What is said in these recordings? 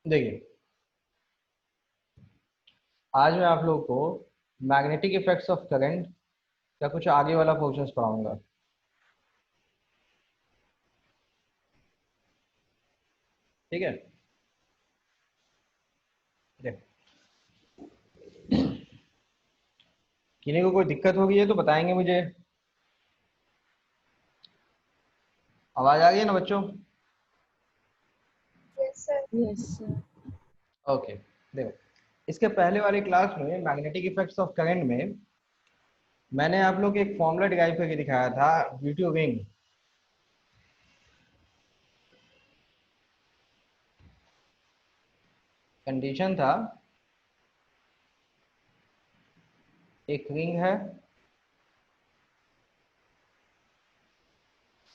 देखिए, आज मैं आप लोगों को मैग्नेटिक इफेक्ट्स ऑफ करंट का कुछ आगे वाला पोर्शंस पढ़ाऊंगा। ठीक है। देखो, किन्हीं को कोई दिक्कत होगी है तो बताएंगे मुझे। आवाज आ रही है ना बच्चों? Yes sir. Yes sir. Okay. देखो, इसके पहले वाले क्लास में मैग्नेटिक इफेक्ट्स ऑफ करंट में मैंने आप लोग को एक फॉर्मूला डिराइव करके दिखाया था, वी2 विंग। कंडीशन था, एक रिंग है,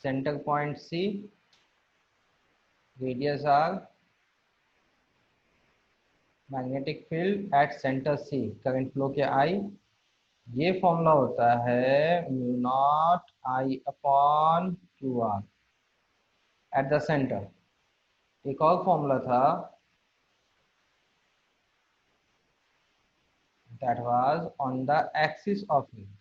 centre point C, radius R, magnetic field at centre C, current flow के आई। ये फॉर्मूला होता है mu not I upon Q R at the centre. एक और फॉर्मूला था, that was on the axis of ring.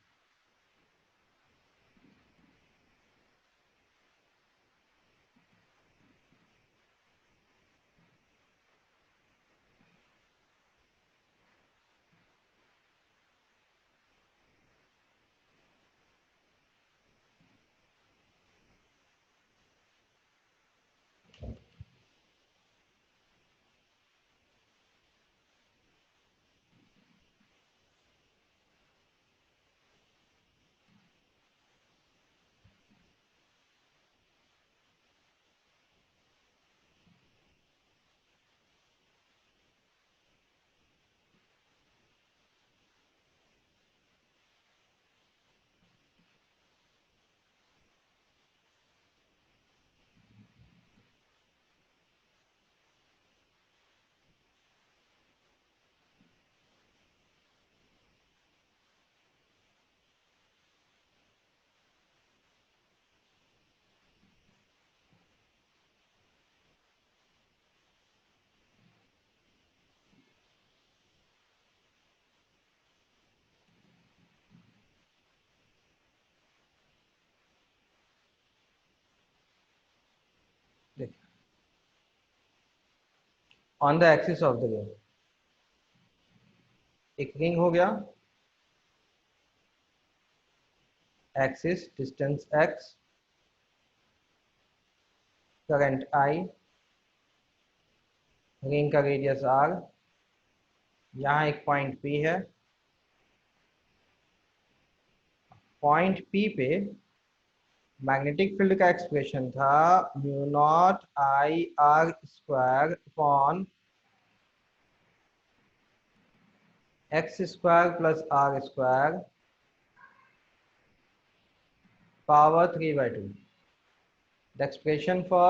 On the axis of the ring, एक ring हो गया, axis distance X, current I, ring का radius R, यहाँ एक point P है। पॉइंट पी पे मैग्नेटिक फील्ड का एक्सप्रेशन था mu not I R square upon X square plus R square power 3/2. The expression for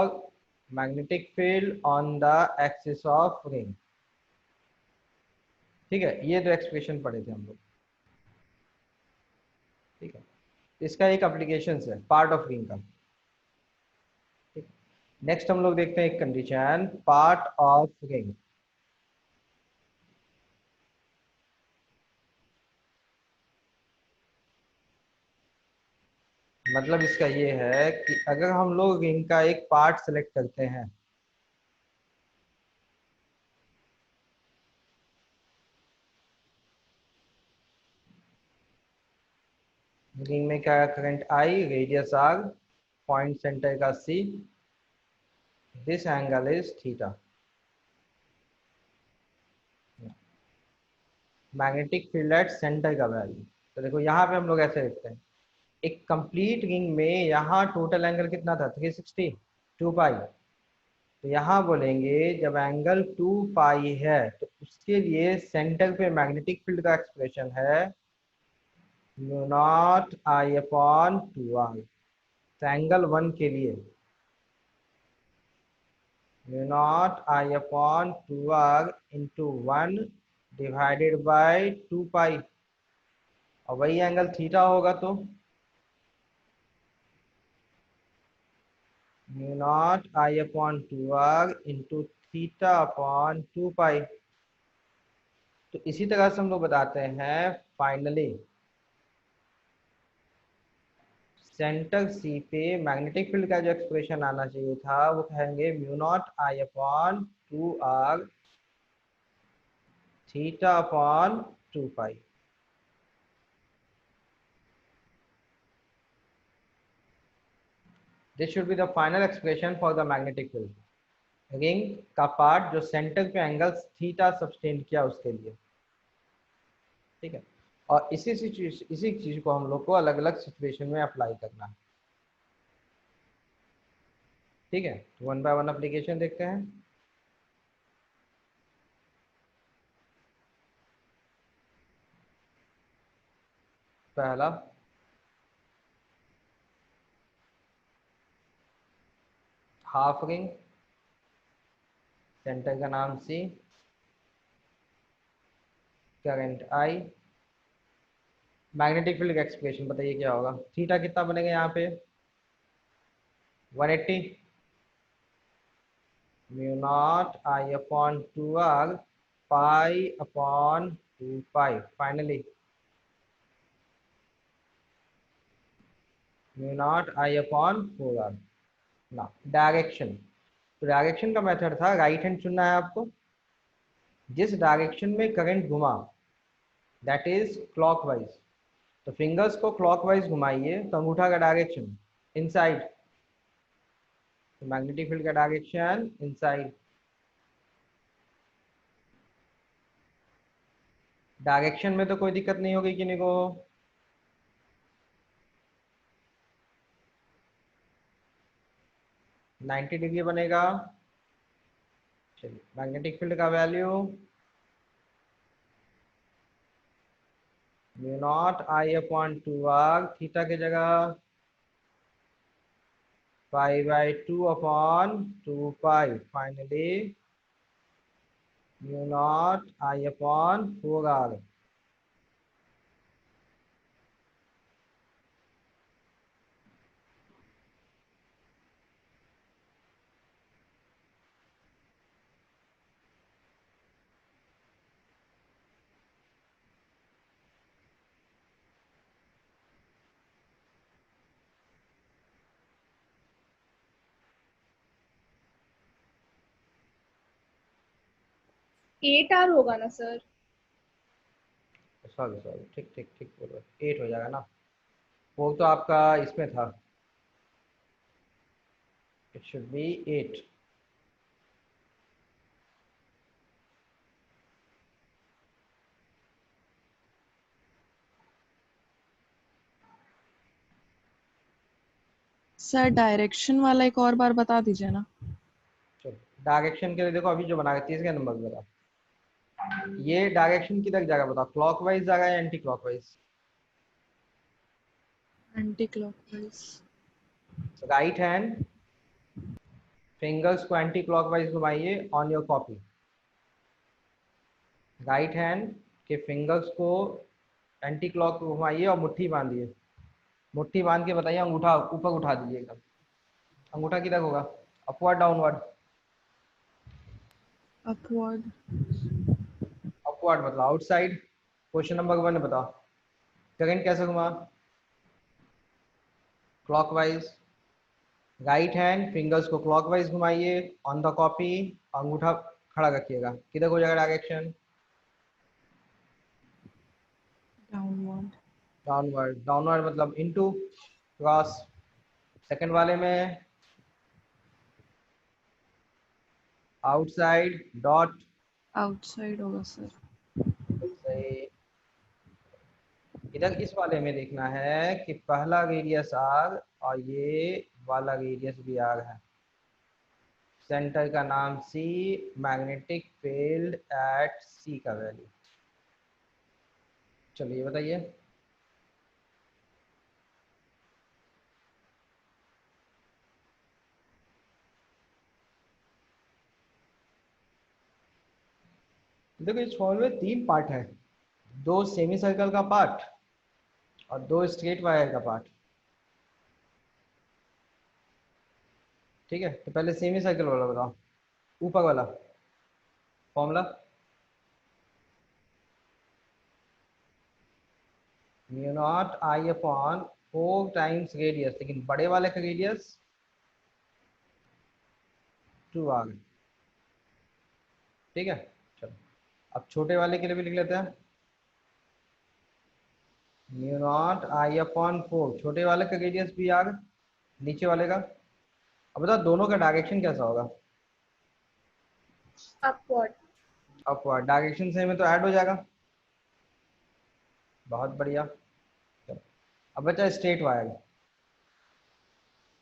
magnetic field on the axis of ring. ठीक है, ये दो एक्सप्रेशन पढ़े थे हम लोग। ठीक है, इसका एक एप्लीकेशन है पार्ट ऑफ रिंग का। ठीक, नेक्स्ट हम लोग देखते हैं एक कंडीशन, पार्ट ऑफ रिंग। मतलब इसका ये है कि अगर हम लोग रिंग का एक पार्ट सेलेक्ट करते हैं, रिंग में क्या current I, radius R, point centre का C, this angle is theta. Magnetic field at centre का वैल्यू, तो देखो यहाँ पे हम लोग ऐसे लिखते हैं, एक कंप्लीट रिंग में यहाँ टोटल एंगल कितना था, 360, 2 पाई। तो यहाँ बोलेंगे जब एंगल 2 पाई है तो उसके लिए सेंटर पे मैग्नेटिक फील्ड का एक्सप्रेशन है mu not I upon 2 R. तो एंगल 1 के लिए mu not I upon 2 R into 1 divided by 2 pi, और वही एंगल थीटा होगा तो mu not I upon 2 R into theta upon 2 pi. तो इसी तरह से हम लोग बताते हैं फाइनली सेंटर सी पे मैग्नेटिक फील्ड का जो एक्सप्रेशन आना चाहिए था वो कहेंगे mu naught I upon 2r theta upon 2 pi. This should be the final expression for the magnetic field ring का पार्ट जो सेंटर पे एंगल थीटा सब्सटेंड किया उसके लिए। ठीक है, और इसी चीज को हम लोग को अलग अलग सिचुएशन में अप्लाई करना है। ठीक है, तो वन बाय वन एप्लीकेशन देखते हैं। पहला, हाफ रिंग, सेंटर का नाम सी, करंट आई, मैग्नेटिक फील्ड का एक्सप्रेशन बताइए क्या होगा। थीटा कितना बनेगा यहाँ पे 180 mu naught I upon 2r pi upon 2 pi. Finally mu not I upon 4r। ना डायरेक्शन, तो डायरेक्शन का मेथड था राइट हैंड चुनना है आपको। जिस डायरेक्शन में करंट घुमा दैट इज क्लॉकवाइज, तो फिंगर्स को क्लॉकवाइज घुमाइए तो अंगूठा का डायरेक्शन इनसाइड, तो मैग्नेटिक फील्ड का डायरेक्शन इनसाइड। डायरेक्शन में तो कोई दिक्कत नहीं होगी किन्हीं को। नाइन्टी डिग्री बनेगा। चलिए, मैग्नेटिक फील्ड का value mu not I upon 2r theta की जगह पाई/2 upon 2 pi. Finally mu not I upon 4r। Eight R होगा ना सर? सॉरी सॉरी, ठीक ठीक ठीक बोल रहे, 8 हो जाएगा ना, वो तो आपका इसमें था, it should be 8। Sir direction वाला एक और बार बता दीजिए ना। चलो, डायरेक्शन के लिए देखो अभी जो बना के 30 का नंबर बता, ये डायरेक्शन किधर जाएगा बताओ, क्लॉकवाइज जाएगा या anticlockwise. Anticlockwise. Right hand fingers को एंटी क्लॉकवाइज घुमाइए on your copy. Right hand के फिंगर्स को एंटी क्लॉक घुमाइए और मुट्ठी बांधिए। मुट्ठी बांध के बताइए, अंगूठा ऊपर उठा दीजिए एकदम। अंगूठा किधर होगा, अपवर्ड डाउनवर्ड। अपवर्ड। अपवर्ड मतलब आउटसाइड। क्वेश्चन नंबर 1 बताओ, करंट कैसे घुमा, क्लॉकवाइज। राइट हैंड फिंगर्स को क्लॉकवाइज घुमाइए ऑन द कॉपी, अंगूठा खड़ा रखिएगा, किधर हो जाएगा डायरेक्शन, डाउनवर्ड। डाउनवर्ड। डाउनवर्ड मतलब इनटू, क्रॉस। सेकंड वाले में आउटसाइड डॉट। आउटसाइड होगा सर। सही। इधर इस वाले में देखना है कि पहला रेडियस आर और ये वाला रेडियस भी आर है, सेंटर का नाम सी, मैग्नेटिक फील्ड एट सी का वैल्यू। चलिए बताइए। देखो इस फॉर्मूले में 3 पार्ट है, 2 सेमी सर्कल का पार्ट और 2 स्ट्रेट वायर का पार्ट। ठीक है, तो पहले सेमी सर्कल वाला बताओ। ऊपर वाला formula mu not I upon 4 times radius, लेकिन बड़े वाले का रेडियस 2 आ गए। ठीक है, चलो अब छोटे वाले के लिए भी लिख लेते हैं। म्यू नॉट आई अपॉन 4, छोटे वाले का रेडियस भी आ गए, नीचे वाले का। अब बताओ दोनों का डायरेक्शन कैसा होगा? अपवर्ड। अपवर्ड, डायरेक्शन सेम है तो ऐड हो जाएगा। बहुत बढ़िया। चलो अब बचा स्ट्रेट वायर।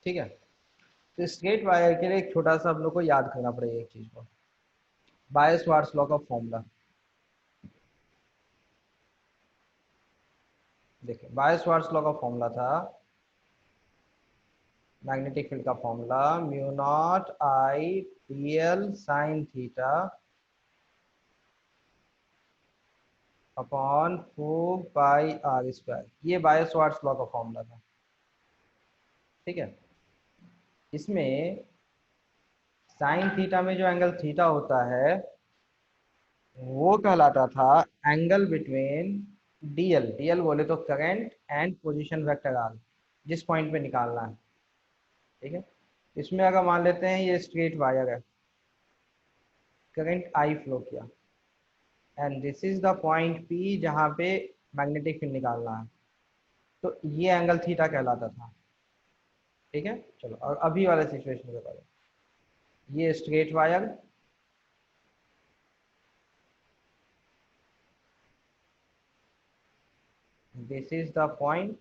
ठीक है, तो स्ट्रेट वायर के लिए एक छोटा सा हम लोग को याद करना पड़ेगा एक चीज को, बायो-सावर्ट्स लॉ का फॉर्मूला। देखिए बायो-सावर्ट्स लॉ का फॉर्मूला था, मैग्नेटिक फील्ड का formula mu not I DL sine theta upon 4 pi R square, ये बायो-सावर्ट्स लॉ का फॉर्मूला था। ठीक है, इसमें साइन थीटा में जो एंगल थीटा होता है वो कहलाता था एंगल बिटवीन डीएल, डीएल बोले तो current and position vector R, जिस पॉइंट पे निकालना है। ठीक है, इसमें अगर मान लेते हैं ये स्ट्रेट वायर है, करंट आई फ्लो किया and this is the point P जहाँ पे मैग्नेटिक फील्ड निकालना है, तो ये एंगल थीटा कहलाता था। ठीक है, चलो और अभी वाले सिचुएशन के बारे में, ये straight wire, this is the point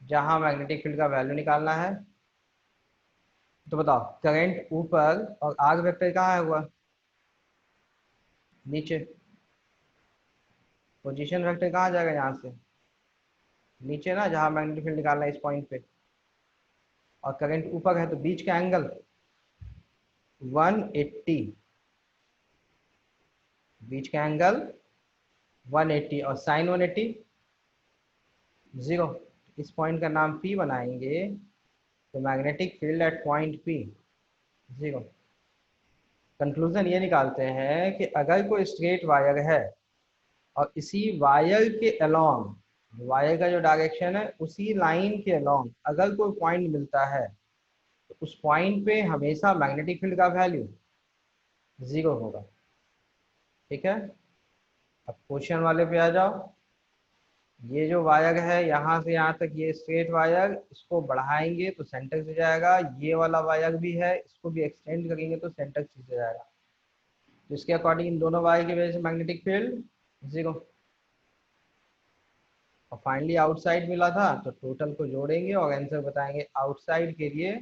जहां मैग्नेटिक फील्ड का वैल्यू निकालना है। तो बताओ करंट ऊपर और आग वेक्टर कहाँ है हुआ? नीचे। पोजीशन वेक्टर कहाँ जाएगा? यहाँ से नीचे ना, जहां मैग्नेटिक फील्ड निकालना है इस पॉइंट पे, और करंट ऊपर है तो बीच का एंगल 180, बीच का एंगल 180 और साइन 180 0। इस पॉइंट का नाम P बनाएंगे तो magnetic field eight point P 0। Conclusion ये निकालते हैं कि अगर कोई स्ट्रेट वायर है और इसी वायर के अलोंग, वायर का जो डायरेक्शन है उसी लाइन के अलोंग अगर कोई पॉइंट मिलता है तो उस पॉइंट पे हमेशा मैग्नेटिक फील्ड का वैल्यू 0 होगा। ठीक है, अब क्वेश्चन वाले पे आ जाओ। ये जो वायर है यहाँ से यहाँ तक, ये स्ट्रेट वायर, इसको बढ़ाएंगे तो सेंटर से जाएगा। ये वाला वायर भी है, इसको भी एक्सटेंड करेंगे तो सेंटर से जाएगा। तो इसके अकॉर्डिंग इन दोनों वायर की वजह से मैग्नेटिक फील्ड 0। और फाइनली आउटसाइड मिला था तो टोटल को जोड़ेंगे और आंसर बताएंगे। आउटसाइड के लिए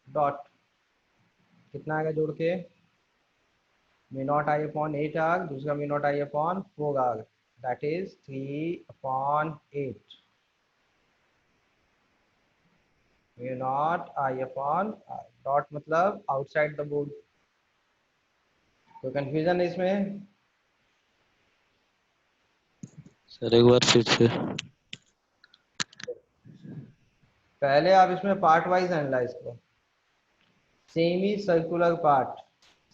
डॉट कितना आएगा जोड़ के? Mu not I upon 8 R, दूसरा mu not I upon 4 R, that is 3/8 mu not I upon R. Dot मतलब आउटसाइड द बोर्ड। कोई कंफ्यूजन है इसमें? सर एक बार फिर से। पहले आप इसमें पार्ट वाइज एनालाइज करो। Semi circular part,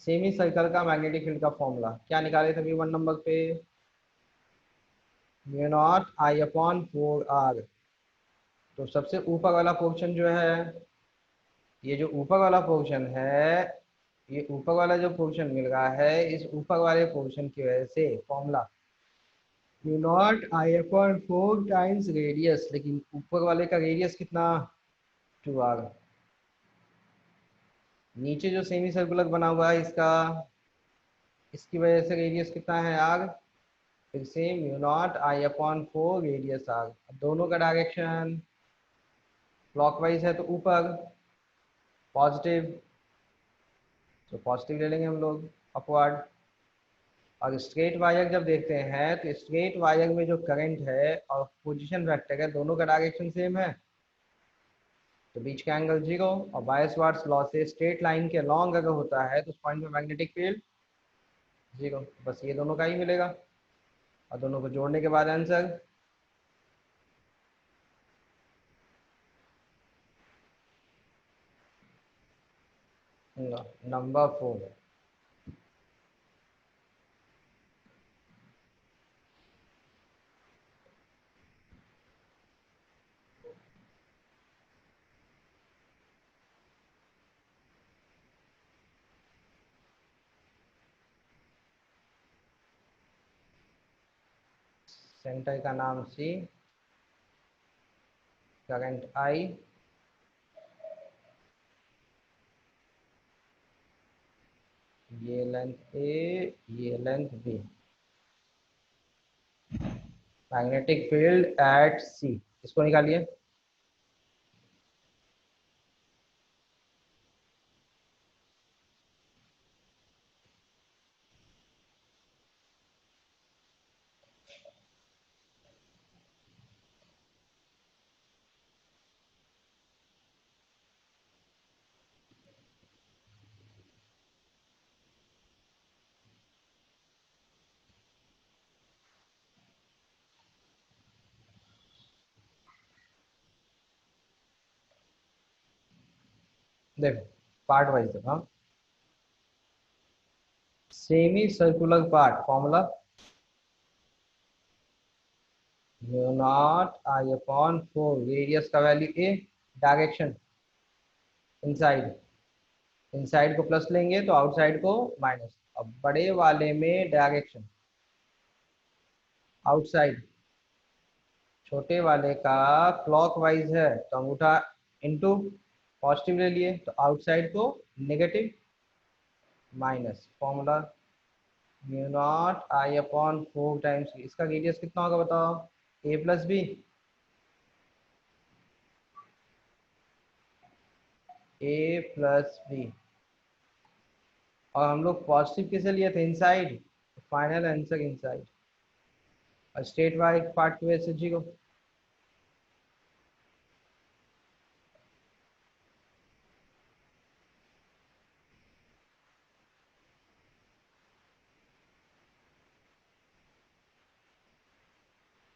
semi circle का मैग्नेटिक फील्ड का फॉर्मूला क्या निकाले थे? 1 नंबर पे mu not I upon 4 R. तो सबसे ऊपर वाला पोर्शन जो है, ये जो ऊपर वाला पोर्शन है, ये ऊपर वाला जो पोर्शन मिल रहा है, इस ऊपर वाले पोर्शन की वजह से formula mu not I upon 4 times radius, लेकिन ऊपर वाले का रेडियस कितना? 2r। नीचे जो सेमी सर्कुलर बना हुआ है इसका, इसकी वजह से रेडियस कितना है आर? फिर से mu not I upon 4 radius R. दोनों का डायरेक्शन क्लॉकवाइज है तो ऊपर पॉजिटिव, तो पॉजिटिव ले लेंगे हम लोग, अपवर्ड। और स्ट्रेट वायर जब देखते हैं तो स्ट्रेट वायर में जो करंट है और पोजीशन वेक्टर है दोनों का डायरेक्शन सेम है तो बीच का एंगल 0। और बायो-सावर्ट्स लॉ से स्ट्रेट लाइन के लॉन्ग अगर होता है तो उस पॉइंट में मैग्नेटिक फील्ड 0। बस ये दोनों का ही मिलेगा और दोनों को जोड़ने के बाद आंसर नंबर 4। सेंटर का नाम सी, करंट आई, ये लेंथ ए, ये length B. Magnetic field at C, इसको निकालिए। देखो पार्ट वाइज देखो, semi circular part formula mu not I upon 4, radius का value A, direction inside, inside को प्लस लेंगे तो आउटसाइड को माइनस। अब बड़े वाले में डायरेक्शन आउटसाइड, छोटे वाले का क्लॉकवाइज है तो अंगूठा इनटू पॉजिटिव ले लिए, तो आउटसाइड को negative minus. Formula mu not I upon 4 times, इसका रेडियस कितना होगा बताओ, A plus B, A plus B. और हम लोग पॉजिटिव किसे लिए थे, इनसाइड, फाइनल आंसर इनसाइड। और स्ट्रेट वाई पार्ट की वजह से 0।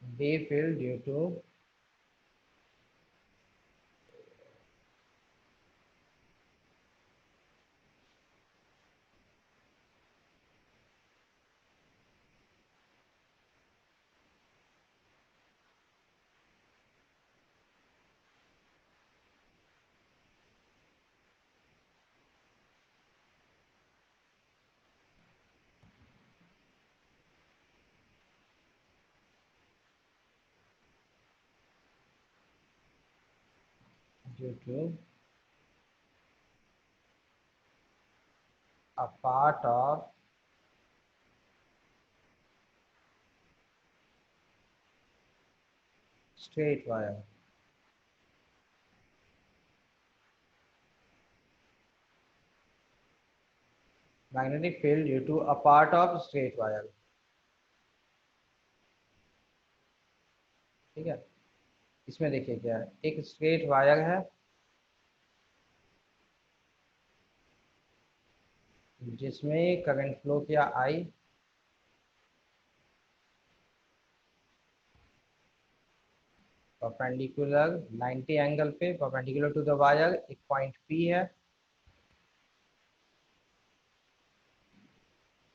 B field due to due to a part of straight wire। Magnetic field due to a part of straight wire. ठीक है, इसमें देखिए क्या है, एक स्ट्रेट वायर है जिसमें करंट फ्लो किया आई, परपेंडिकुलर 90 एंगल पे, परपेंडिकुलर टू द वायर, एक पॉइंट पी है।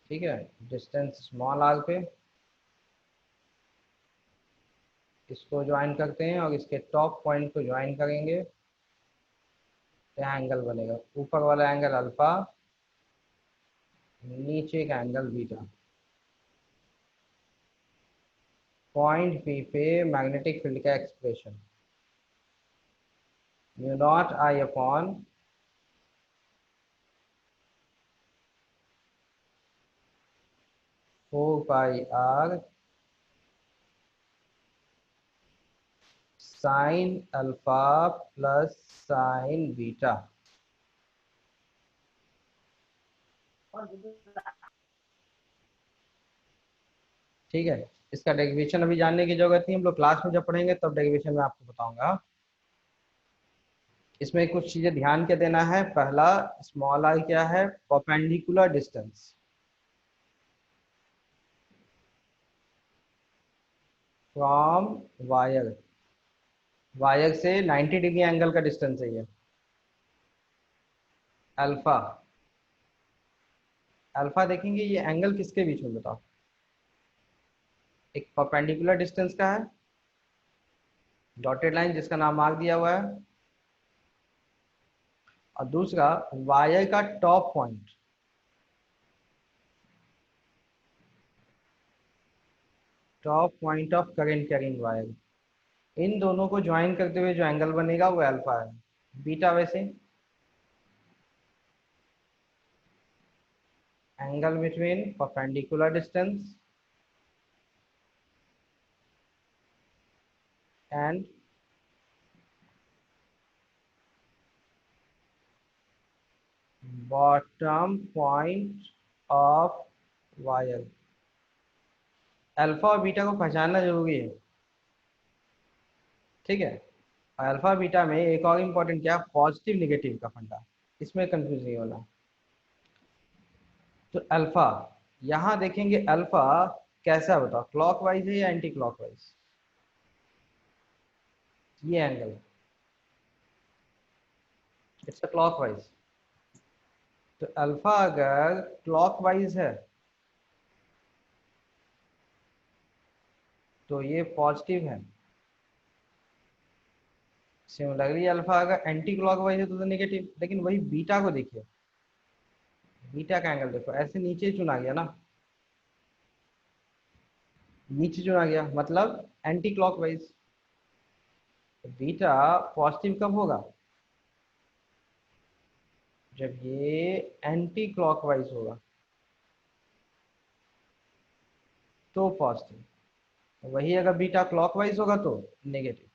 ठीक है, डिस्टेंस स्मॉल आर पे, इसको ज्वाइन करते हैं और इसके टॉप पॉइंट को ज्वाइन करेंगे तो यहाँ एंगल बनेगा, ऊपर वाला एंगल अल्फा, नीचे का एंगल बीटा। पॉइंट पी पे मैग्नेटिक फील्ड का expression mu not I upon 4 pi R sine alpha plus sine beta. ठीक है, इसका डेरिवेशन अभी जानने की जरूरत नहीं, हम लोग क्लास में जब पढ़ेंगे तब डेरिवेशन में आपको बताऊंगा। इसमें कुछ चीजें ध्यान के देना है। पहला, स्मॉल आर क्या है, perpendicular distance from wire, wire से 90 डिग्री एंगल का डिस्टेंस है ये। अल्फा, अल्फा देखेंगे ये एंगल किसके बीच में बताओ, एक परपेंडिकुलर डिस्टेंस का है, डॉटेड लाइन जिसका नाम मार्क दिया हुआ है, और दूसरा वायर का top point, top point of current carrying wire, इन दोनों को ज्वाइन करते हुए जो एंगल बनेगा वो अल्फा है। बीटा वैसे angle between perpendicular distance and bottom point of wire. Alpha और बीटा को पहचानना जरूरी है, ठीक है। और अल्फा बीटा में एक और इम्पोर्टेंट क्या, पॉजिटिव निगेटिव का फंडा, इसमें कंफ्यूज नहीं होना। तो अल्फा यहाँ देखेंगे, अल्फा कैसा बताओ, क्लॉकवाइज है या एंटी क्लॉकवाइज, ये एंगल इट्स अ क्लॉकवाइज। तो अल्फा अगर क्लॉकवाइज है तो ये पॉजिटिव है, सिमिलरली अल्फा अगर एंटी क्लॉकवाइज है तो नेगेटिव। लेकिन वही बीटा को देखिए, बीटा का एंगल देखो, ऐसे नीचे चुना गया ना, नीचे चुना गया मतलब एंटी क्लॉकवाइज। बीटा पॉजिटिव कब होगा, जब ये एंटी क्लॉकवाइज होगा तो पॉजिटिव, वही अगर बीटा क्लॉकवाइज होगा तो नेगेटिव।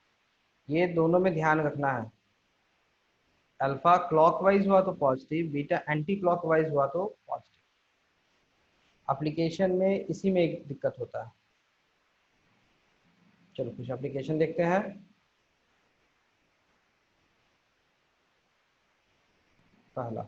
ये दोनों में ध्यान रखना है, अल्फा क्लॉकवाइज हुआ तो पॉजिटिव, बीटा एंटी क्लॉकवाइज हुआ तो पॉजिटिव। एप्लीकेशन में इसी में एक दिक्कत होता है। चलो कुछ एप्लीकेशन देखते हैं। पहला,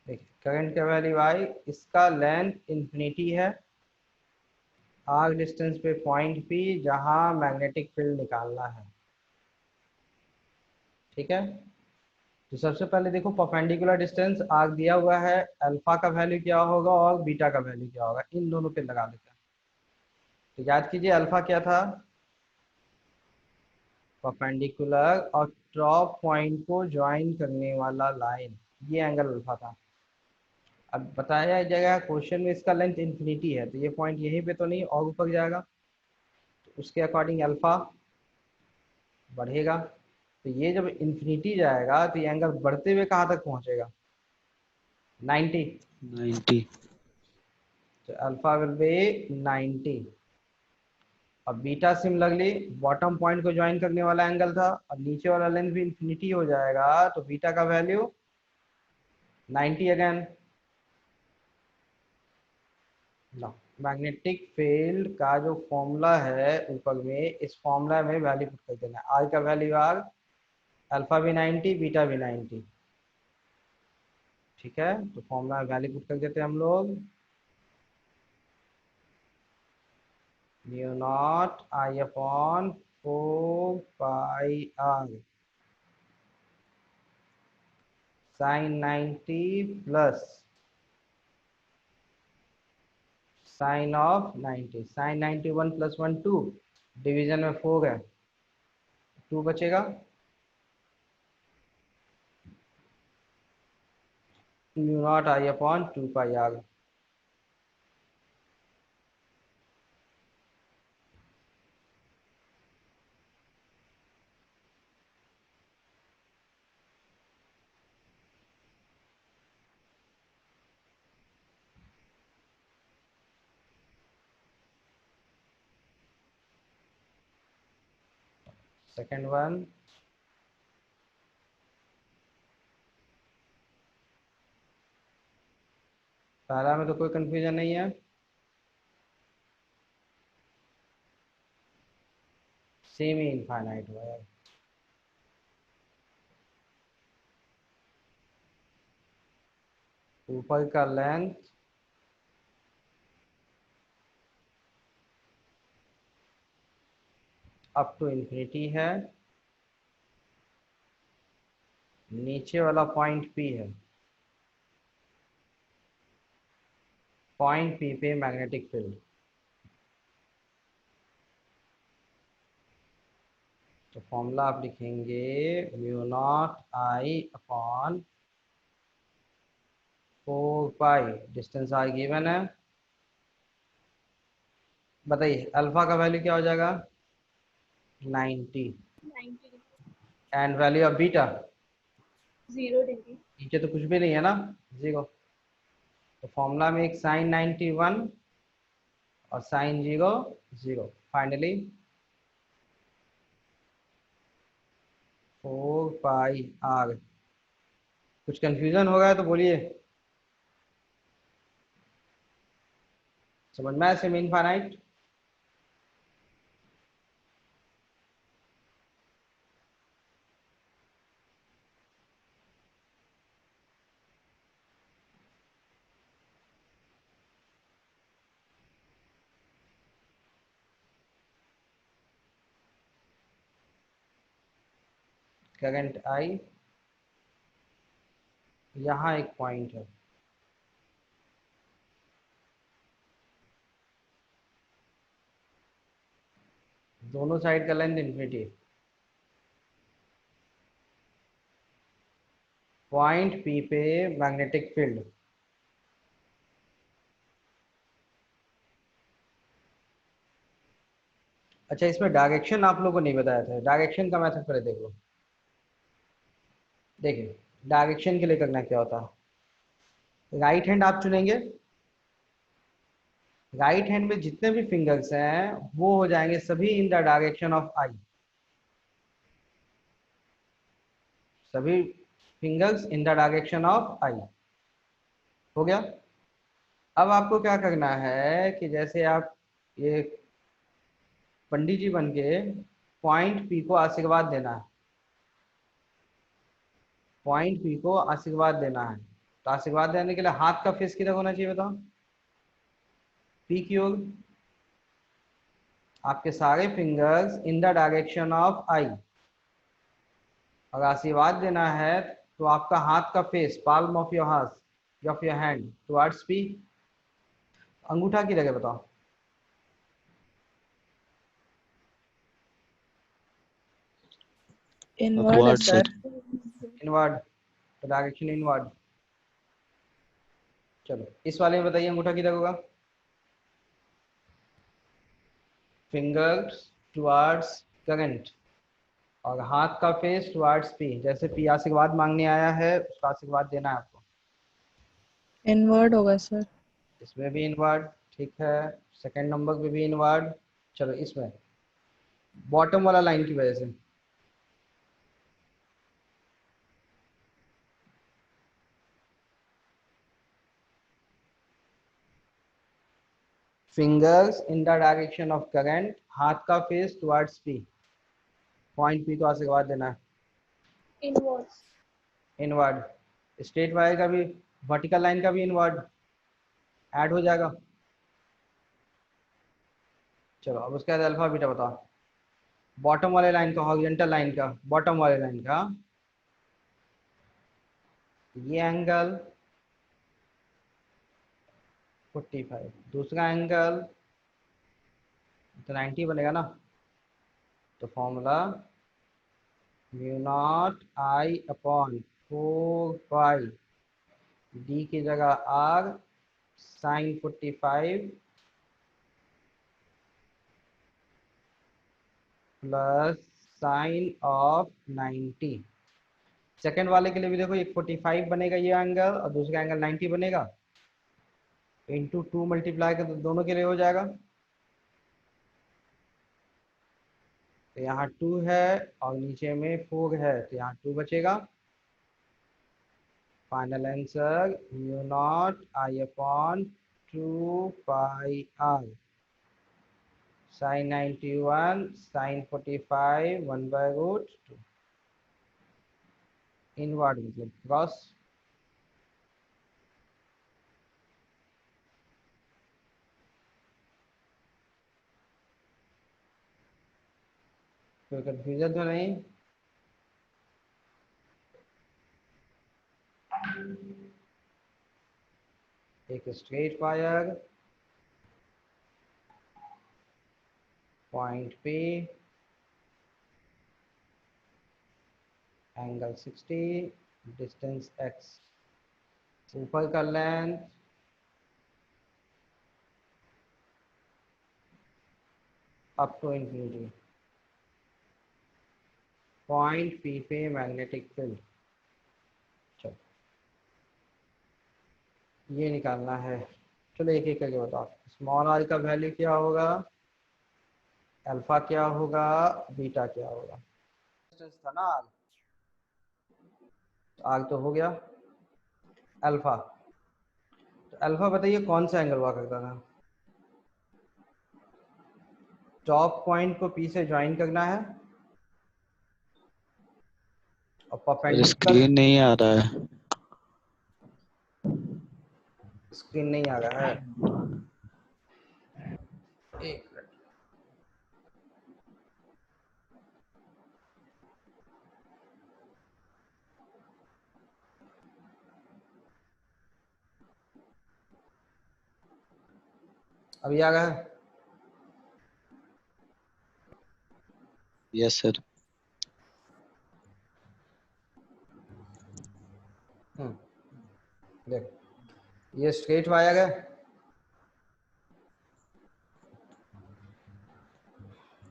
देखिए करंट का वैल्यू आई, इसका लेंथ इंफिनिटी है, आर्क डिस्टेंस पे पॉइंट पी जहां मैग्नेटिक फील्ड निकालना है, ठीक है। तो सबसे पहले देखो परपेंडिकुलर डिस्टेंस आर्क दिया हुआ है, अल्फा का वैल्यू क्या होगा और बीटा का वैल्यू क्या होगा, इन दोनों पे लगा देते हैं। तो याद कीजिए अल्फा क्या था, परपेंडिकुलर और टॉप पॉइंट को ज्वाइन करने वाला लाइन, ये एंगल अल्फा था। अब बताया जाएगा क्वेश्चन में इसका लेंथ इंफिनिटी है, तो ये पॉइंट यहीं पे तो नहीं और ऊपर जाएगा, तो उसके अकॉर्डिंग अल्फा बढ़ेगा। तो ये जब इंफिनिटी जाएगा तो ये एंगल बढ़ते हुए कहाँ तक पहुंचेगा, 90। 90। तो अल्फा विल बी 90। और बीटा सिमिलरली बॉटम पॉइंट को ज्वाइन करने वाला एंगल था, और नीचे वाला लेंथ भी इंफिनिटी हो जाएगा, तो बीटा का वैल्यू 90 अगेन। मैग्नेटिक फील्ड का जो फॉर्मूला है ऊपर में, इस फॉर्मूला में वैल्यू पुट कर देना है, आर का वैल्यू आर, अल्फा भी 90 बीटा भी 90, ठीक है। तो फॉर्मूला में वैल्यू पुट कर देते हैं हम लोग, mu not I upon 4 pi R sine 90 plus sine of 90, sine 90 1 plus 1 2, division में 4 है, 2 बचेगा, mu not I upon 2 pi R. Second one, पहला में तो कोई कंफ्यूजन नहीं है। सेमी इनफाइनाइट वायर, ऊपर का लेंथ अप टू इंफिनिटी है, नीचे वाला पॉइंट पी है, पॉइंट पी पे मैग्नेटिक फील्ड। तो फॉर्मूला आप लिखेंगे mu not I upon 4 pi, distance R given है। बताइए अल्फा का वैल्यू क्या हो जाएगा? 90। 90 and value of beta 0 degree. नीचे तो कुछ भी नहीं है ना, 0। तो फॉर्मूला में एक साइन 91 और साइन 0 0। Finally 4 pi R. कुछ कंफ्यूजन हो गया तो बोलिए। समझ में आया सेमी इनफाइनाइट? करंट आई, यहाँ एक पॉइंट है, दोनों साइड का लेंथ इन्फिनिटी, पॉइंट पी पे मैग्नेटिक फील्ड। अच्छा इसमें डायरेक्शन आप लोगों को नहीं बताया था, डायरेक्शन का मेथड पहले देख लो। देखिए डायरेक्शन के लिए करना क्या होता है, राइट हैंड आप चुनेंगे, राइट हैंड में जितने भी फिंगर्स हैं वो हो जाएंगे सभी in the direction of I, सभी fingers in the direction of I. हो गया। अब आपको क्या करना है कि जैसे आप ये पंडित जी बन के पॉइंट पी को आशीर्वाद देना है, पॉइंट पी को आशीर्वाद देना है। तो आशीर्वाद देने के लिए हाथ का फेस किधर होना चाहिए बताओ? पी की ओर। आपके सारे fingers in the direction of I. अगर आशीर्वाद देना है तो आपका हाथ का फेस, पाल्म ऑफ योर हाथ of your hand towards P. अंगूठा की जगह बताओ? इनवर्ड है अपवर्ड सर। सर। इनवर्ड, तो डायरेक्शन इनवर्ड। चलो इस वाले में बताइए अंगूठा किधर होगा? फिंगर्स टुवर्ड्स करंट और हाथ का फेस टुवर्ड्स पी। जैसे पी आशीर्वाद मांगने आया है उसका आशीर्वाद देना है आपको। इनवर्ड होगा सर। इसमें भी इनवर्ड, ठीक है। सेकंड नंबर पे भी इनवर्ड। चलो इसमें बॉटम वाला लाइन की वजह से fingers in the direction of current, हाथ का face towards P, point P को आशीर्वाद देना है। इनवर्ड्स। इनवर्ड, स्ट्रेट वायर का भी, वर्टिकल लाइन का भी इनवर्ड ऐड हो जाएगा। चलो अब उसके बाद अल्फा बीटा बताओ। बॉटम वाले लाइन का, हॉरिजॉन्टल लाइन का, बॉटम वाले लाइन का ये एंगल 45, दूसरा एंगल तो 90 बनेगा ना। तो formula mu not I upon 4 pi D की जगह R sine 45 plus sine of 90। Second वाले के लिए भी देखो, एक 45 बनेगा ये एंगल और दूसरा एंगल 90 बनेगा, इंटू 2 मल्टीप्लाई कर दोनों के लिए हो जाएगा। तो यहाँ 2 है और नीचे में 4 है, तो यहाँ 2 बचेगा। Final answer mu not I upon 2 pi R sine 91 sine 45 1/√2। Inward मतलब क्रॉस। कोई कंफ्यूजन तो नहीं? एक स्ट्रेट वायर पॉइंट पे एंगल 60, डिस्टेंस x, ऊपर का length up to infinity, point P पे मैग्नेटिक फील्ड। चलो ये निकालना है। चलो एक एक करके बताओ। स्मॉल r का वैल्यू क्या होगा, अल्फा क्या होगा, बीटा क्या होगा। डिस्टेंस था ना r, तो r तो हो गया। अल्फा, तो अल्फा बताइए कौन सा एंगल हुआ करता था। टॉप पॉइंट को P से ज्वाइन करना है और सर परपेंडिकुलर। स्क्रीन नहीं आ रहा है। स्क्रीन नहीं आ रहा है, एक मिनट। अभी आ गया है? Yes sir. देख, ये स्ट्रेट वायर है,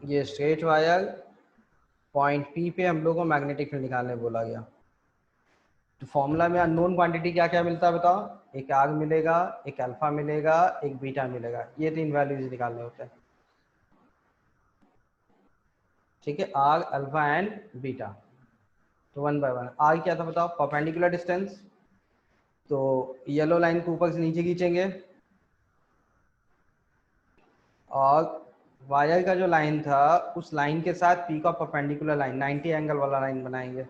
ये स्ट्रेट वायर पॉइंट P पे हम लोग को मैग्नेटिक फील्ड निकालने बोला गया। तो फॉर्मूला में अननोन क्वांटिटी क्या क्या मिलता है बताओ। एक आर मिलेगा, एक अल्फा मिलेगा, एक बीटा मिलेगा, ये 3 वैल्यूज निकालने होते हैं। ठीक है, आर अल्फा एंड बीटा। तो 1 बाय 1 आर क्या था बताओ, परपेंडिकुलर डिस्टेंस। तो येलो लाइन को ऊपर से नीचे खींचेंगे और वायर का जो लाइन था उस लाइन के साथ P का परपेंडिकुलर लाइन 90 एंगल वाला लाइन बनाएंगे।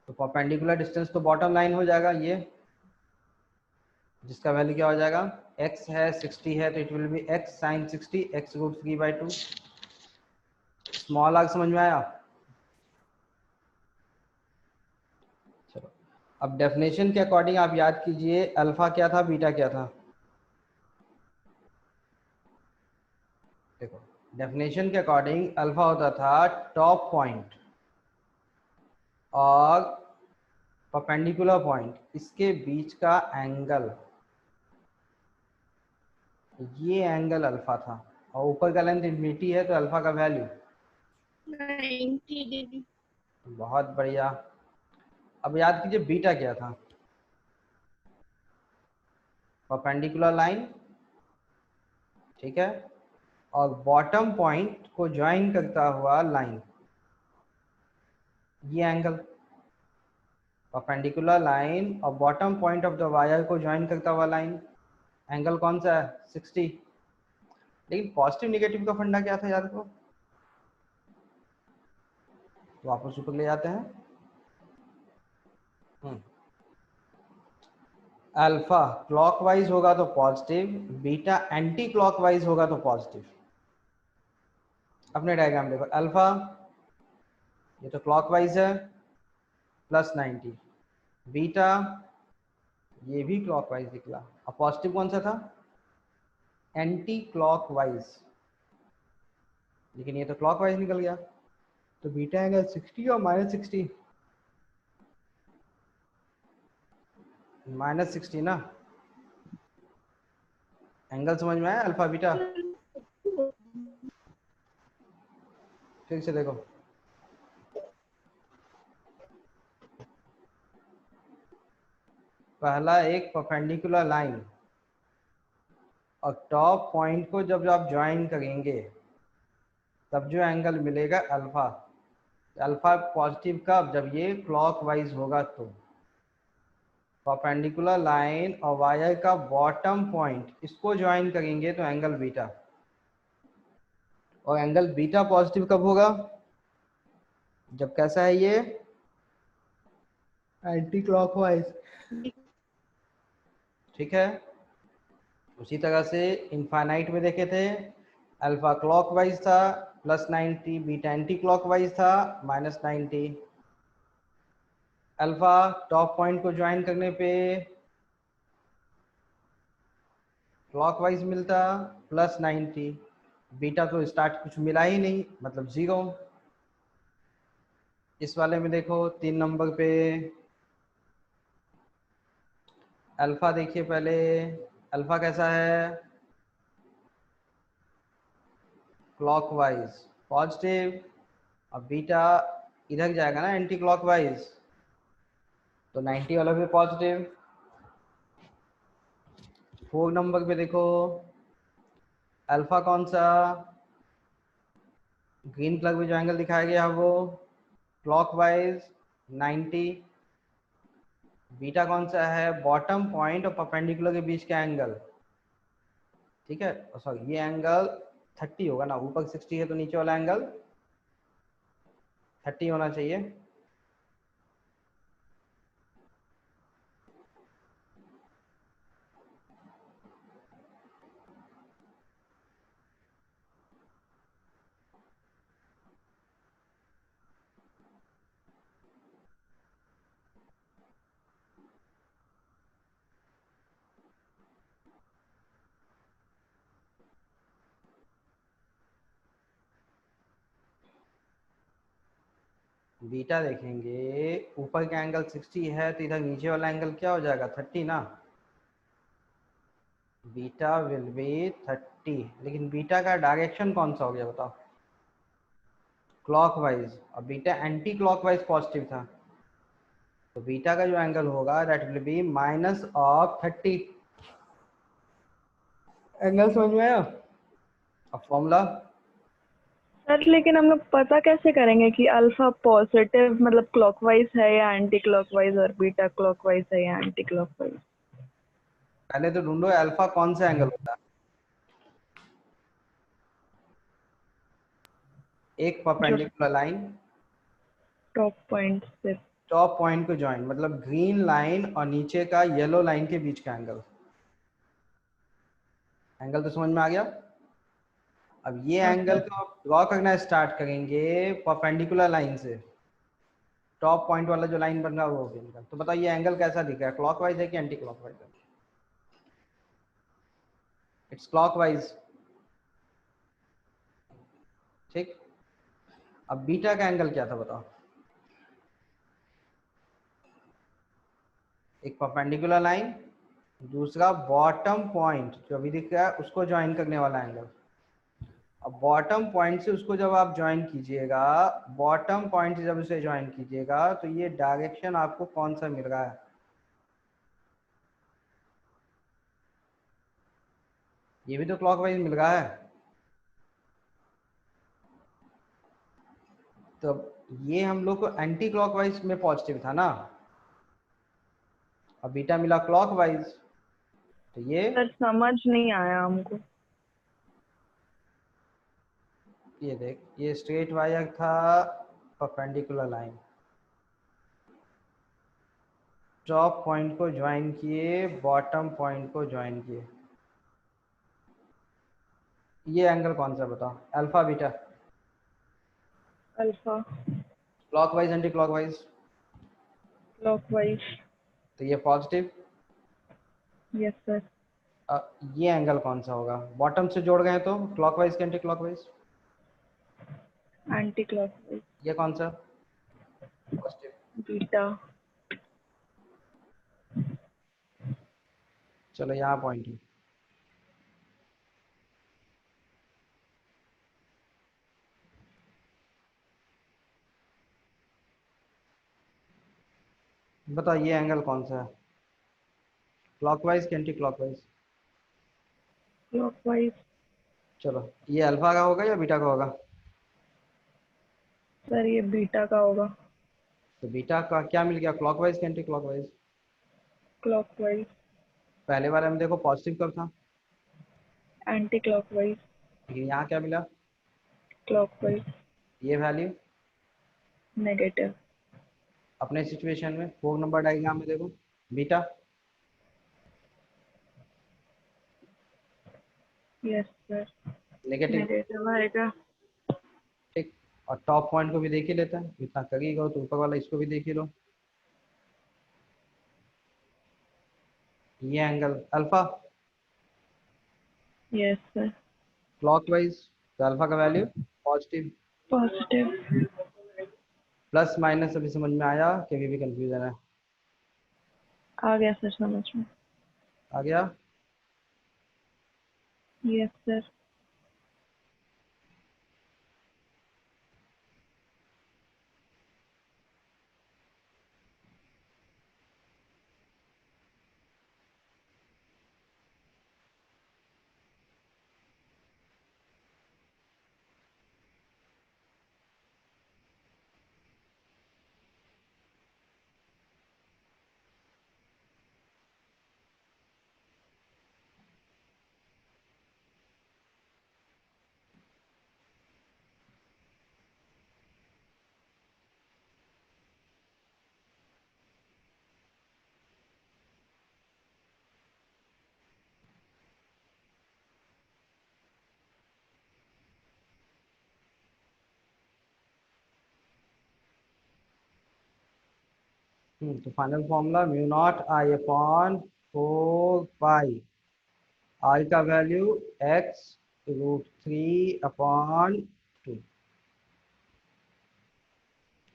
तो परपेंडिकुलर डिस्टेंस तो बॉटम लाइन हो जाएगा ये, जिसका वैल्यू क्या हो जाएगा, x है 60 है तो it will be x sin 60 x√3/2। Small R समझ में आया। चलो अब डेफिनेशन के अकॉर्डिंग आप याद कीजिए, अल्फा क्या था, बीटा क्या था। देखो डेफिनेशन के अकॉर्डिंग अल्फा होता था टॉप पॉइंट और परपेंडिकुलर पॉइंट, इसके बीच का एंगल, ये एंगल अल्फा था। और ऊपर का लेंथ इन्फिनिटी है तो अल्फा का वैल्यू 90 डिग्री। बहुत बढ़िया। अब याद कीजिए बीटा क्या था, परपेंडिकुलर लाइन, ठीक है, और बॉटम पॉइंट को ज्वाइन करता हुआ लाइन, ये एंगल। परपेंडिकुलर लाइन और bottom point of the wire को ज्वाइन करता हुआ लाइन, एंगल कौन सा है, 60। लेकिन पॉजिटिव निगेटिव का फंडा क्या था याद करो। तो वापस ऊपर ले जाते हैं। अल्फा क्लॉकवाइज होगा तो पॉजिटिव, बीटा एंटी क्लॉकवाइज होगा तो पॉजिटिव। अपने डायग्राम देखो, अल्फा ये तो क्लॉकवाइज है +90, बीटा ये भी क्लॉकवाइज निकला, और पॉजिटिव कौन सा था, एंटी क्लॉकवाइज, लेकिन ये तो क्लॉकवाइज निकल गया। तो बीटा एंगल 60 और -60, -60 ना। एंगल समझ में आया अल्फा बीटा। फिर से देखो, पहला एक परपेंडिकुलर लाइन और टॉप पॉइंट को जब आप ज्वाइन करेंगे तब जो एंगल मिलेगा अल्फा, अल्फा पॉजिटिव कब, जब ये क्लॉकवाइज होगा तो। परपेंडिकुलर लाइन और वायर का बॉटम पॉइंट इसको ज्वाइन करेंगे तो एंगल बीटा, और एंगल बीटा पॉजिटिव कब होगा, जब कैसा है ये एंटी क्लॉकवाइज। ठीक है। उसी तरह से इनफाइनाइट में देखे थे, अल्फा क्लॉकवाइज था +90, बीटा एंटी क्लॉकवाइज था -90। अल्फा टॉप पॉइंट को ज्वाइन करने पे क्लॉकवाइज मिलता +90, बीटा तो स्टार्ट कुछ मिला ही नहीं मतलब 0। इस वाले में देखो 3 नंबर पे अल्फा देखिए पहले, अल्फा कैसा है क्लॉकवाइज पॉजिटिव, अब बीटा इधर जाएगा ना एंटी क्लॉकवाइज, तो 90 वाला भी पॉजिटिव। 4 नंबर पे देखो अल्फा कौन सा, ग्रीन कलर में जो एंगल दिखाया गया है वो क्लॉकवाइज 90। बीटा कौन सा है, बॉटम पॉइंट और परपेंडिकुलर के बीच का एंगल। ठीक है, सॉरी ये एंगल 30 होगा ना, ऊपर 60 है तो नीचे वाला एंगल 30 होना चाहिए। बीटा देखेंगे ऊपर का एंगल 60 है तो इधर नीचे वाला एंगल क्या हो जाएगा 30 ना, बीटा विल बी 30। लेकिन बीटा का डायरेक्शन कौन सा हो गया बताओ, क्लॉकवाइज, और बीटा एंटी क्लॉकवाइज पॉजिटिव था, तो बीटा का जो एंगल होगा दैट विल बी -30। एंगल समझ में आया। अब फॉर्मूला, सर लेकिन हम लोग पता कैसे करेंगे कि अल्फा पॉजिटिव मतलब क्लॉकवाइज है या एंटी क्लॉकवाइज और बीटा क्लॉकवाइज है या एंटी क्लॉकवाइज? पहले तो ढूंढो अल्फा कौन सा एंगल होता है। एक जो परपेंडिकुलर लाइन टॉप पॉइंट से टॉप पॉइंट को ज्वाइन, मतलब ग्रीन लाइन और नीचे का येलो लाइन के बीच का एंगल। एंगल तो समझ में आ गया। अब ये हाँ एंगल सर। को ड्रॉ करना स्टार्ट करेंगे परपेंडिकुलर लाइन से, टॉप पॉइंट वाला जो लाइन बन रहा है वो एंगल। तो बताओ ये एंगल कैसा दिख रहा है, क्लॉकवाइज है कि एंटी क्लॉकवाइज है, इट्स क्लॉकवाइज। ठीक। अब बीटा का एंगल क्या था बताओ, एक परपेंडिकुलर लाइन, दूसरा बॉटम पॉइंट जो अभी दिख रहा है उसको ज्वाइन करने वाला एंगल। अब बॉटम पॉइंट से उसको जब आप ज्वाइन कीजिएगा, बॉटम पॉइंट से जब उसे ज्वाइन कीजिएगा तो ये डायरेक्शन आपको कौन सा मिल रहा है, ये भी तो क्लॉकवाइज मिल रहा है। तो ये हम लोग को एंटी क्लॉकवाइज में पॉजिटिव था ना, और बीटा मिला क्लॉकवाइज, तो सर समझ नहीं आया हमको। ये देख ये स्ट्रेट वायर था, परपेंडिकुलर लाइन, टॉप पॉइंट को ज्वाइन किए, बॉटम पॉइंट को ज्वाइन किए, ये एंगल कौन सा बताओ, alpha beta, alpha clockwise anti clockwise, clockwise. तो ये पॉजिटिव। Yes sir. ये एंगल कौन सा होगा, बॉटम से जोड़ गए तो क्लॉकवाइज के एंटी क्लॉकवाइज, एंटी क्लॉकवाइज। ये कौन सा पॉजिटिव। बीटा। चलो यहाँ पॉइंट है, बताओ ये एंगल कौन सा है, क्लॉकवाइज के एंटी क्लॉकवाइज। क्लॉकवाइज। चलो ये अल्फा का होगा या बीटा का होगा, सर ये बीटा का होगा। तो बीटा का क्या मिल गया, क्लॉकवाइज कि एंटी क्लॉकवाइज? क्लॉकवाइज। पहले बार हम देखो पॉजिटिव कब था, एंटी क्लॉकवाइज। लेकिन यहाँ क्या मिला, क्लॉकवाइज। ये वैल्यू। नेगेटिव। अपने सिचुएशन में 4 नंबर डायग्राम में देखो beta, yes sir. Negative. Negative आएगा। ठीक, और टॉप पॉइंट को भी देख ही लेते हैं, इतना करिएगा तो ऊपर वाला इसको भी देख ही लो, ये angle alpha yes sir. Clockwise, तो अल्फा का value positive. Positive. Plus minus अभी समझ में आया कि अभी भी कंफ्यूजन है? आ गया सर समझ में। आ गया। Yes sir. तो final formula mu not I upon 4 पाई, आई का वैल्यू एक्स रूट 3/2।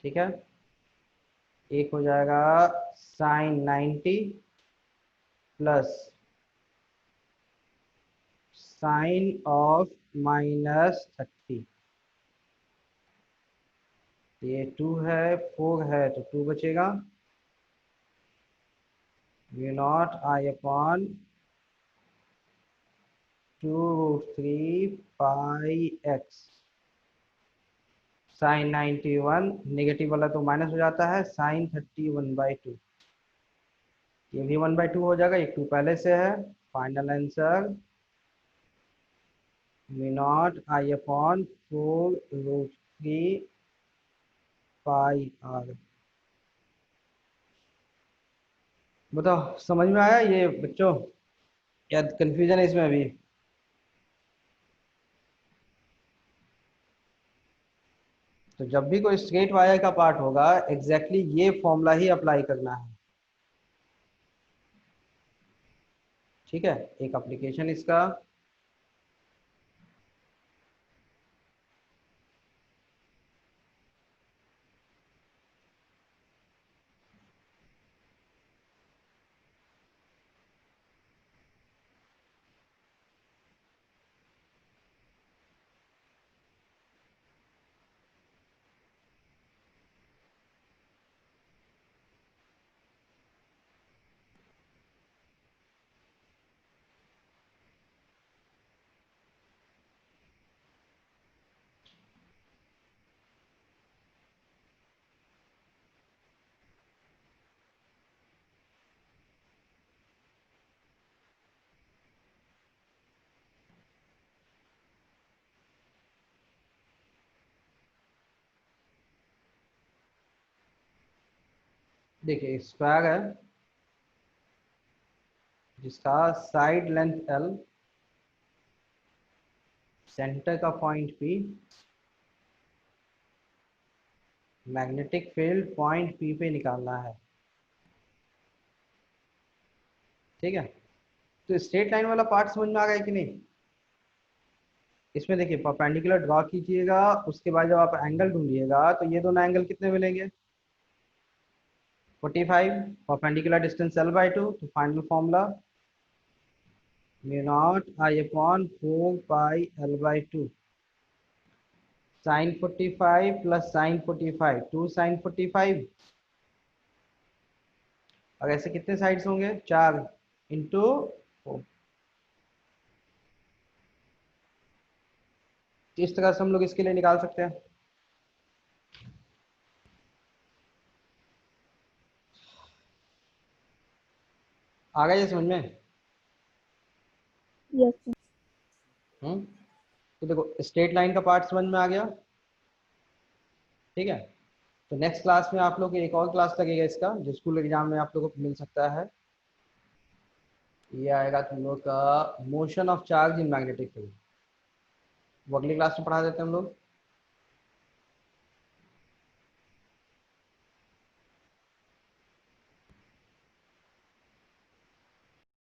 ठीक है, एक हो जाएगा साइन 90 प्लस साइन ऑफ -30। ये 2 है, 4 है तो 2 बचेगा, mu not I upon 2√3 pi x. Sign 91 negative वाला तो माइनस हो जाता है, साइन 31/2, ये भी 1/2 हो जाएगा, एक 2 पहले से है। Final answer mu not I upon 4√3 pi R. बताओ समझ में आया ये बच्चों, या कंफ्यूजन है इसमें अभी? तो जब भी कोई स्ट्रेट वायर का पार्ट होगा एग्जैक्टली ये फॉर्मूला ही अप्लाई करना है। ठीक है, एक एप्लीकेशन इसका, देखिए स्क्वायर है जिसका साइड लेंथ L, सेंटर का point P, magnetic field point P पे निकालना है। ठीक है, तो स्ट्रेट लाइन वाला पार्ट समझ में आ गया कि नहीं? इसमें देखिए परपेंडिकुलर ड्रॉ कीजिएगा, उसके बाद जब आप एंगल ढूंढिएगा तो ये दोनों एंगल कितने मिलेंगे, 45, परपेंडिकुलर डिस्टेंस L/2, तो final formula mu not I upon 4 pi L/2, sine 45 plus sine 45, 2 sine 45, और ऐसे कितने साइड्स होंगे, 4 इंटू 4। इस तरह से हम लोग इसके लिए निकाल सकते हैं। आ गया ये समझ में? Yes sir. तो देखो स्ट्रेट लाइन का पार्ट समझ में आ गया, ठीक है। तो नेक्स्ट क्लास में आप लोग एक और क्लास लगेगा इसका, जो स्कूल एग्जाम में आप लोगों को मिल सकता है। ये आएगा तुम लोग का motion of charge in magnetic field, वो अगली क्लास में पढ़ा देते हैं हम लोग।